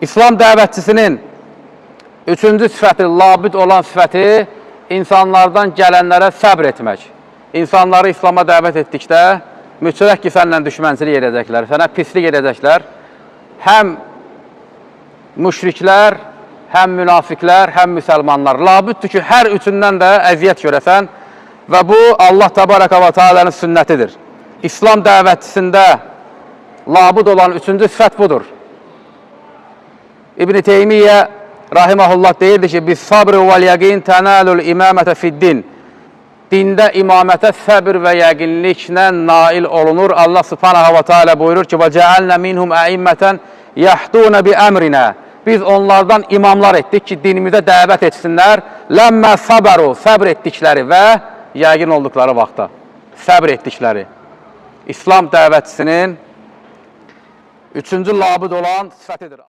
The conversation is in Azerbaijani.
İslam dəvətçisinin üçüncü sifəti, labüd olan sifəti insanlardan gələnlərə səbr etmək. İnsanları İslama dəvət etdikdə mütləq ki, sənlə düşmənçilik edəcəklər, sənə pislik edəcəklər. Həm müşriklər, həm münafiqlər, həm müsəlmanlar. Labüddür ki, hər üçündən də əziyyət görəsən və bu Allah Təbaraka və Teala'nın sünnətidir. İslam dəvətçisində labüd olan üçüncü sifət budur. İbn-i Teymiyyə rahiməhullah deyirdi ki, biz sabr və yəqin tənəlül imamətə fiddin. Dində imamətə səbr və yəqinliklə nail olunur. Allah subhanahu wa ta'ala buyurur ki, وَجَعَلْنَا مِنْهُمْ əimmətən يَحْدُونَ بِأَمْرِنَا. Biz onlardan imamlar etdik ki, dinimizə dəvət etsinlər. لَمَّا صَبَرُوا, səbr etdikləri və yəqin olduqları vaxtda. Səbr etdikləri. İslam dəvətçisinin üçüncü labüd olan sifətidir.